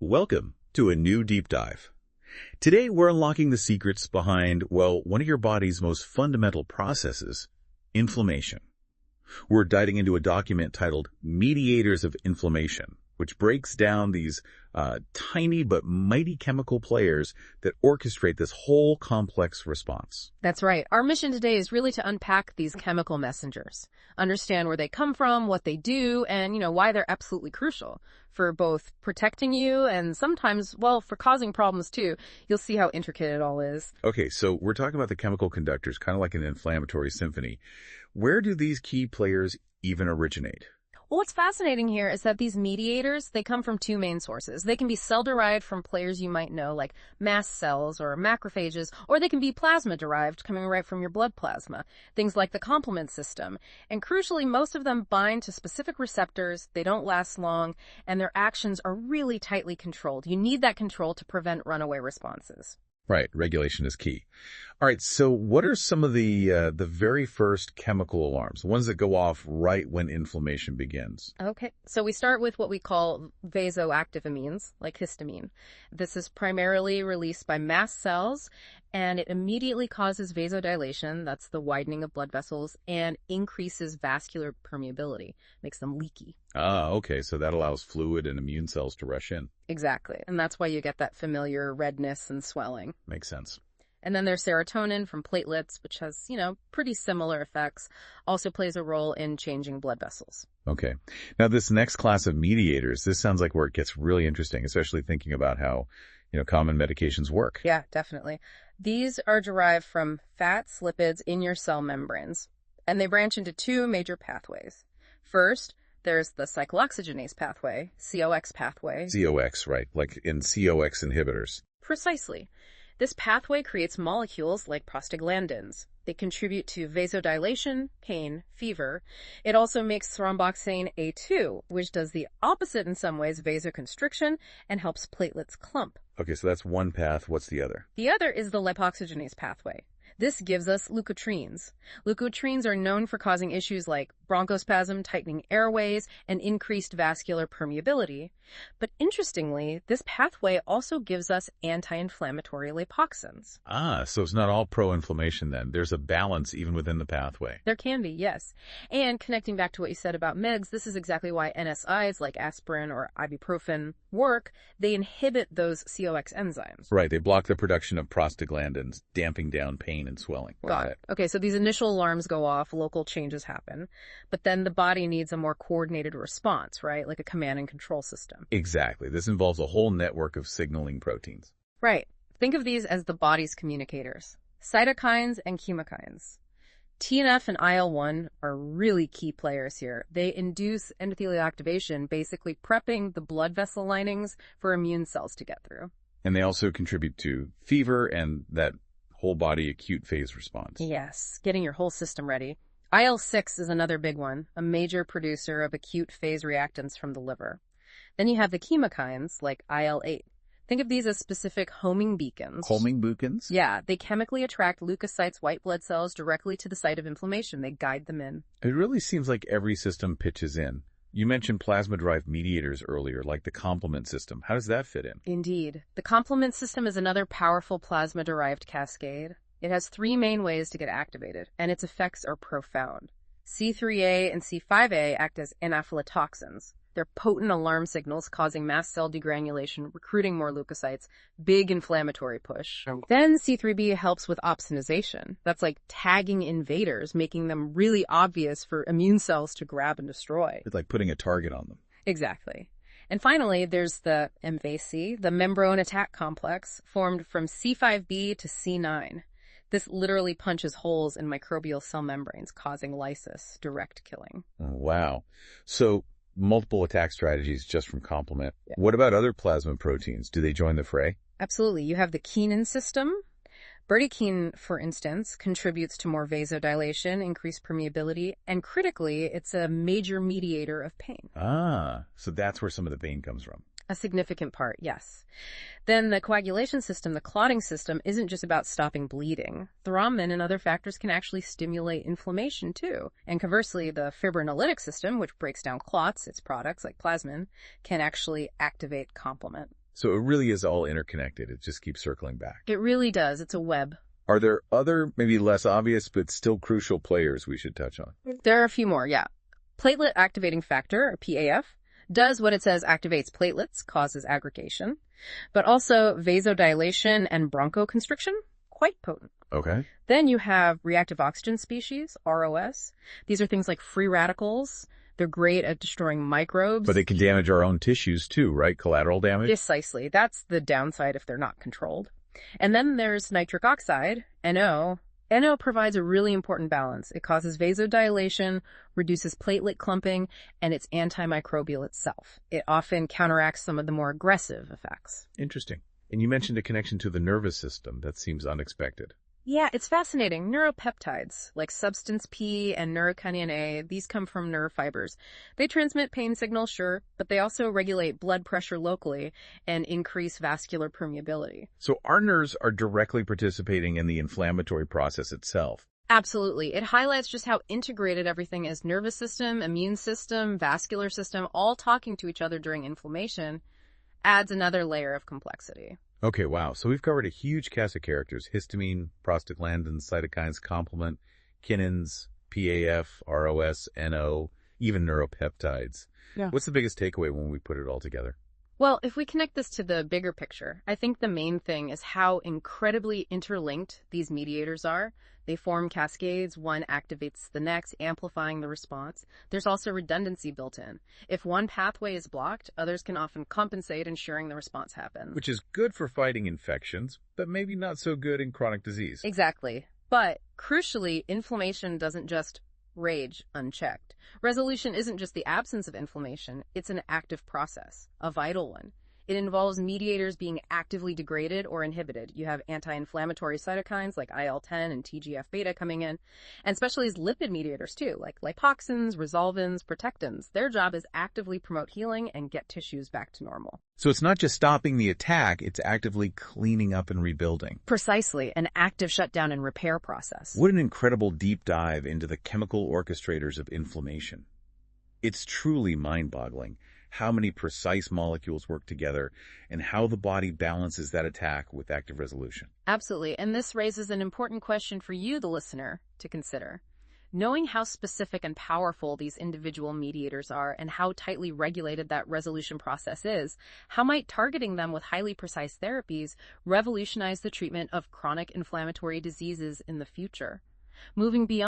Welcome to a new deep dive. Today we're unlocking the secrets behind, well, one of your body's most fundamental processes, inflammation. We're diving into a document titled Mediators of Inflammation, which breaks down these tiny but mighty chemical players that orchestrate this whole complex response. That's right. Our mission today is really to unpack these chemical messengers, understand where they come from, what they do, and, why they're absolutely crucial for both protecting you and sometimes, well, for causing problems too. You'll see how intricate it all is. Okay, so we're talking about the chemical conductors, kind of like an inflammatory symphony. Where do these key players even originate? Well, what's fascinating here is that these mediators, they come from two main sources. They can be cell-derived from players you might know, like mast cells or macrophages, or they can be plasma-derived, coming right from your blood plasma, things like the complement system. And crucially, most of them bind to specific receptors, they don't last long, and their actions are really tightly controlled. You need that control to prevent runaway responses. Right, regulation is key. All right, so what are some of the very first chemical alarms, the ones that go off right when inflammation begins? Okay, so we start with what we call vasoactive amines, like histamine. This is primarily released by mast cells, and it immediately causes vasodilation, that's the widening of blood vessels, and increases vascular permeability, makes them leaky. Ah, okay, so that allows fluid and immune cells to rush in. Exactly, and that's why you get that familiar redness and swelling. Makes sense. And then there's serotonin from platelets, which has, pretty similar effects, also plays a role in changing blood vessels. Okay. Now, this next class of mediators, this sounds like where it gets really interesting, especially thinking about how, common medications work. Yeah, definitely. These are derived from fats, lipids in your cell membranes, and they branch into two major pathways. First, there's the cyclooxygenase pathway, COX pathway. COX, right, like in COX inhibitors. Precisely. This pathway creates molecules like prostaglandins. They contribute to vasodilation, pain, fever. It also makes thromboxane A2, which does the opposite in some ways, vasoconstriction, and helps platelets clump. Okay, so that's one path. What's the other? The other is the lipoxygenase pathway. This gives us leukotrienes. Leukotrienes are known for causing issues like bronchospasm, tightening airways, and increased vascular permeability. But interestingly, this pathway also gives us anti-inflammatory lipoxins. Ah, so it's not all pro-inflammation then. There's a balance even within the pathway. There can be, yes. And connecting back to what you said about MEGs, this is exactly why NSAIDs like aspirin or ibuprofen work. They inhibit those COX enzymes. Right, they block the production of prostaglandins, damping down pain and swelling. Got it. Okay, so these initial alarms go off, local changes happen, but then the body needs a more coordinated response, right? Like a command and control system. Exactly. This involves a whole network of signaling proteins. Right. Think of these as the body's communicators. Cytokines and chemokines. TNF and IL-1 are really key players here. They induce endothelial activation, basically prepping the blood vessel linings for immune cells to get through. And they also contribute to fever and that whole body acute phase response. Yes, getting your whole system ready. IL-6 is another big one, a major producer of acute phase reactants from the liver. Then you have the chemokines, like IL-8. Think of these as specific homing beacons. Homing beacons? Yeah, they chemically attract leukocytes, white blood cells, directly to the site of inflammation. They guide them in. It really seems like every system pitches in. You mentioned plasma-derived mediators earlier, like the complement system. How does that fit in? Indeed. The complement system is another powerful plasma-derived cascade. It has three main ways to get activated, and its effects are profound. C3A and C5A act as anaphylatoxins. They're potent alarm signals causing mast cell degranulation, recruiting more leukocytes, big inflammatory push. Then C3b helps with opsonization. That's like tagging invaders, making them really obvious for immune cells to grab and destroy. It's like putting a target on them. Exactly. And finally, there's the MVC, the membrane attack complex, formed from C5b to C9. This literally punches holes in microbial cell membranes, causing lysis, direct killing. Oh, wow. So multiple attack strategies just from complement. Yeah. What about other plasma proteins? Do they join the fray? Absolutely. You have the kinin system. Bradykinin, for instance, contributes to more vasodilation, increased permeability, and critically, it's a major mediator of pain. Ah, so that's where some of the pain comes from. A significant part, yes. Then the coagulation system, the clotting system, isn't just about stopping bleeding. Thrombin and other factors can actually stimulate inflammation too. And conversely, the fibrinolytic system, which breaks down clots, its products like plasmin, can actually activate complement. So it really is all interconnected. It just keeps circling back. It really does. It's a web. Are there other, maybe less obvious, but still crucial players we should touch on? There are a few more, yeah. Platelet activating factor, or PAF, does what it says activates platelets, causes aggregation, but also vasodilation and bronchoconstriction, quite potent. Okay. Then you have reactive oxygen species, ROS. These are things like free radicals. They're great at destroying microbes. But they can damage our own tissues too, right? Collateral damage? Precisely. That's the downside if they're not controlled. And then there's nitric oxide, NO. NO provides a really important balance. It causes vasodilation, reduces platelet clumping, and it's antimicrobial itself. It often counteracts some of the more aggressive effects. Interesting. And you mentioned a connection to the nervous system. That seems unexpected. Yeah, it's fascinating. Neuropeptides, like substance P and neurokinin A, these come from nerve fibers. They transmit pain signals, sure, but they also regulate blood pressure locally and increase vascular permeability. So our nerves are directly participating in the inflammatory process itself. Absolutely. It highlights just how integrated everything is. Nervous system, immune system, vascular system, all talking to each other during inflammation adds another layer of complexity. Okay, wow. So we've covered a huge cast of characters: histamine, prostaglandins, cytokines, complement, kinins, PAF, ROS, NO, even neuropeptides. Yeah. What's the biggest takeaway when we put it all together? Well, if we connect this to the bigger picture, I think the main thing is how incredibly interlinked these mediators are. They form cascades, one activates the next, amplifying the response. There's also redundancy built in. If one pathway is blocked, others can often compensate, ensuring the response happens. Which is good for fighting infections, but maybe not so good in chronic disease. Exactly. But crucially, inflammation doesn't just rage unchecked. Resolution isn't just the absence of inflammation, it's an active process, a vital one. It involves mediators being actively degraded or inhibited. You have anti-inflammatory cytokines like IL-10 and TGF-beta coming in, and specialized lipid mediators too, like lipoxins, resolvins, protectins. Their job is actively promote healing and get tissues back to normal. So it's not just stopping the attack, it's actively cleaning up and rebuilding. Precisely, an active shutdown and repair process. What an incredible deep dive into the chemical orchestrators of inflammation. It's truly mind-boggling how many precise molecules work together and how the body balances that attack with active resolution. Absolutely, and this raises an important question for you, the listener, to consider. Knowing how specific and powerful these individual mediators are and how tightly regulated that resolution process is, how might targeting them with highly precise therapies revolutionize the treatment of chronic inflammatory diseases in the future? Moving beyond